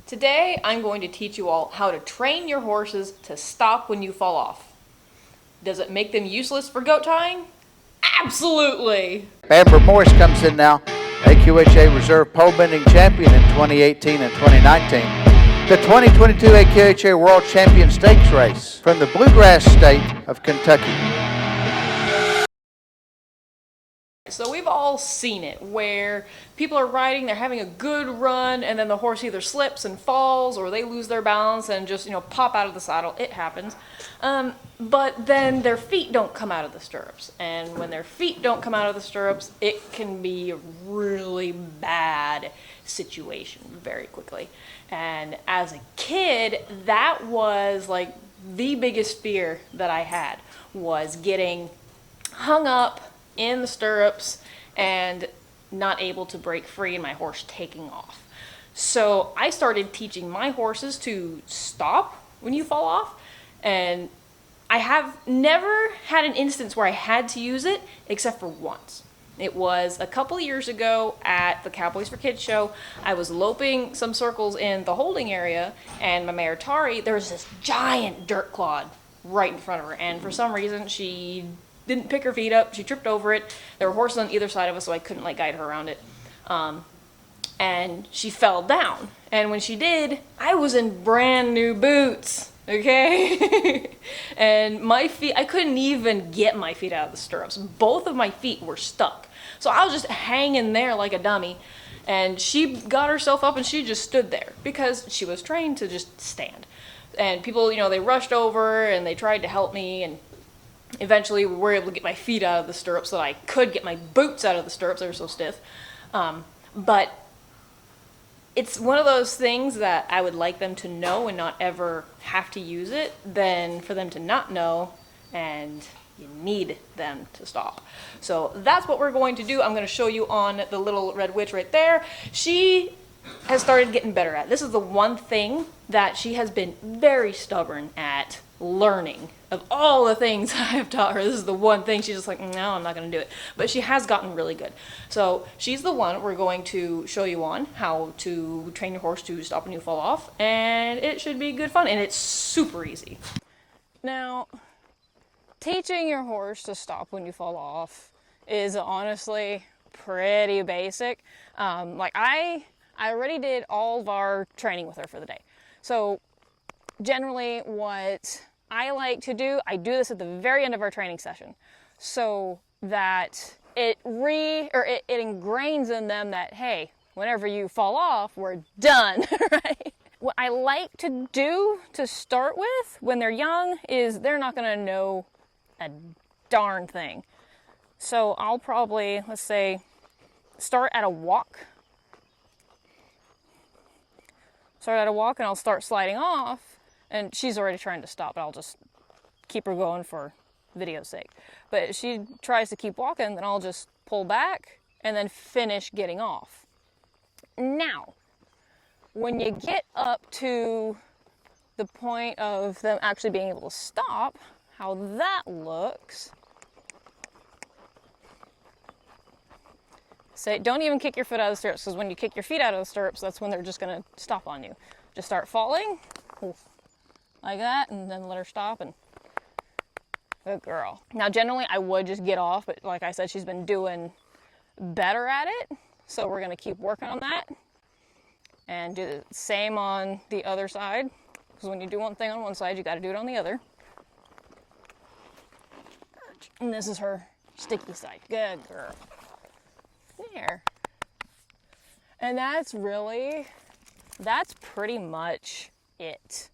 Today, I'm going to teach you all how to train your horses to stop when you fall off. Does it make them useless for goat tying? Absolutely! Amber Morris comes in now, AQHA Reserve Pole Bending Champion in 2018 and 2019. The 2022 AQHA World Champion Stakes Race from the Bluegrass State of Kentucky. So we've all seen it, where people are riding, they're having a good run, and then the horse either slips and falls, or they lose their balance and just, pop out of the saddle. It happens. But then their feet don't come out of the stirrups. And when their feet don't come out of the stirrups, it can be a really bad situation very quickly. And as a kid, that was like the biggest fear that I had, was getting hung up in the stirrups and not able to break free and my horse taking off. So I started teaching my horses to stop when you fall off, and I have never had an instance where I had to use it except for once. It was a couple of years ago at the Cowboys for Kids show. I was loping some circles in the holding area, and my mare Tari, there was this giant dirt clod right in front of her, and for some reason she didn't pick her feet up. She tripped over it. There were horses on either side of us, so I couldn't guide her around it. And she fell down. And when she did, I was in brand new boots, okay? And my feet, I couldn't even get my feet out of the stirrups. Both of my feet were stuck. So I was just hanging there like a dummy. And she got herself up and she just stood there because she was trained to just stand. And people, they rushed over and they tried to help me, and eventually we were able to get my feet out of the stirrups so that I could get my boots out of the stirrups. They were so stiff. But it's one of those things that I would like them to know and not ever have to use it, than for them to not know and you need them to stop. So that's what we're going to do. I'm going to show you on the little red witch right there. She has started getting better at. This is the one thing that she has been very stubborn at learning. Of all the things I have taught her, this is the one thing she's just like, no, I'm not going to do it. But she has gotten really good. So she's the one we're going to show you on how to train your horse to stop when you fall off. And it should be good fun. And it's super easy. Now, teaching your horse to stop when you fall off is honestly pretty basic. I already did all of our training with her for the day. So generally what I like to do, I do this at the very end of our training session so that it ingrains in them that, hey, whenever you fall off, we're done, right? What I like to do to start with when they're young is they're not going to know a darn thing. So I'll probably, let's say, start at a walk. And I'll start sliding off, and she's already trying to stop, but I'll just keep her going for video's sake. But if she tries to keep walking, then I'll just pull back and then finish getting off. Now, when you get up to the point of them actually being able to stop, how that looks. Say, don't even kick your foot out of the stirrups, because when you kick your feet out of the stirrups, that's when they're just going to stop on you. Just start falling, like that, and then let her stop, and good girl. Now, generally, I would just get off, but like I said, she's been doing better at it, so we're going to keep working on that, and do the same on the other side, because when you do one thing on one side, you got to do it on the other. And this is her sticky side. Good girl. There. And that's pretty much it.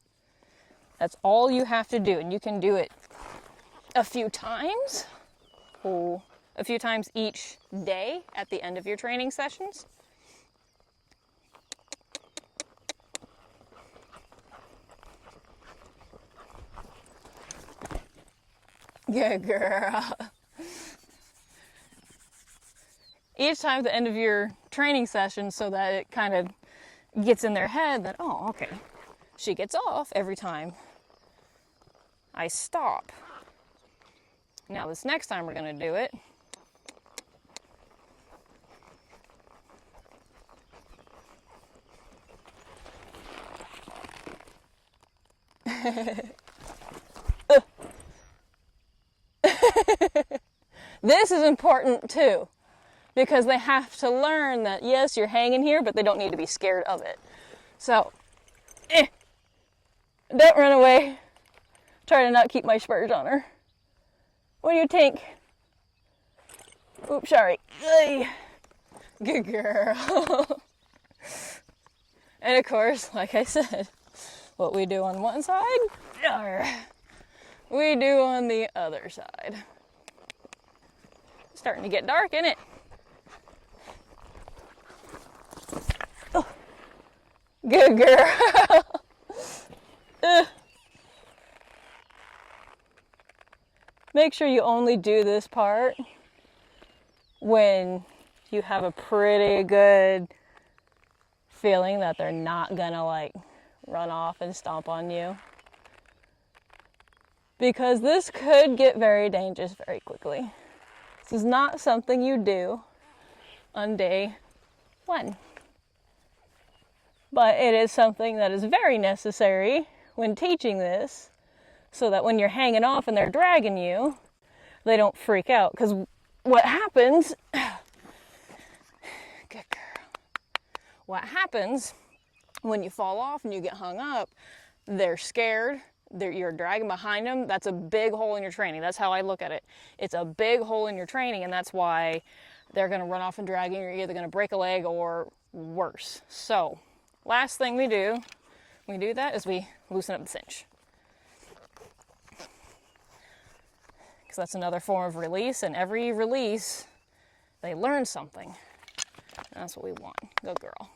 That's all you have to do, and you can do it a few times each day at the end of your training sessions. Good girl. Each time at the end of your training session, so that it kind of gets in their head that, oh, okay, she gets off every time I stop. Now this next time we're going to do it, This is important too, because they have to learn that, yes, you're hanging here, but they don't need to be scared of it. So, don't run away. Try to not keep my spurs on her. What do you think? Oops, sorry. Good girl. And of course, like I said, what we do on one side, we do on the other side. It's starting to get dark, isn't it? Oh. Good girl. Make sure you only do this part when you have a pretty good feeling that they're not gonna like run off and stomp on you. Because this could get very dangerous very quickly. This is not something you do on day 1. But it is something that is very necessary when teaching this, so that when you're hanging off and they're dragging you, they don't freak out. Because what happens, good girl, what happens when you fall off and you get hung up, they're scared, you're dragging behind them. That's a big hole in your training. That's how I look at it. It's a big hole in your training, and that's why they're going to run off and drag you. You're either going to break a leg or worse. So, last thing we do that is we loosen up the cinch. Because that's another form of release, and every release, they learn something. And that's what we want. Good girl.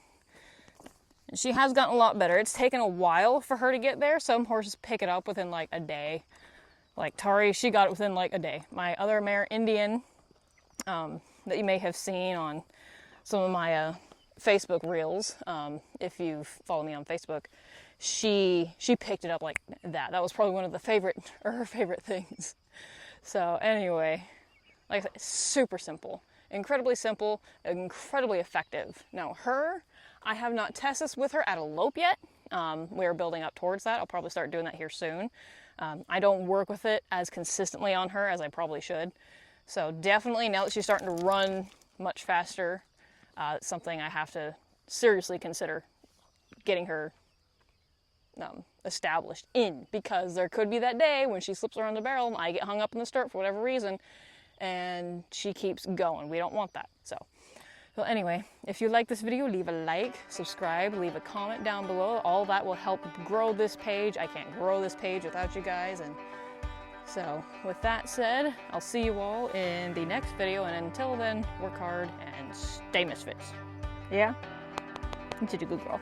And she has gotten a lot better. It's taken a while for her to get there. Some horses pick it up within like a day. Like Tari, she got it within like a day. My other mare, Indian, that you may have seen on some of my Facebook reels, if you follow me on Facebook, she picked it up like that. That was probably one of her favorite things. So anyway, like I said, super simple, incredibly effective. Now I have not tested this with her at a lope yet. We're building up towards that. I'll probably start doing that here soon. I don't work with it as consistently on her as I probably should. So definitely now that she's starting to run much faster, it's something I have to seriously consider getting her established in, because there could be that day when she slips around the barrel and I get hung up in the stirrup for whatever reason and she keeps going. We don't want that. So anyway, if you like this video, leave a like, subscribe, leave a comment down below. All that will help grow this page. I can't grow this page without you guys. And so with that said, I'll see you all in the next video, and until then, work hard and stay misfits. Yeah? You're such a good girl.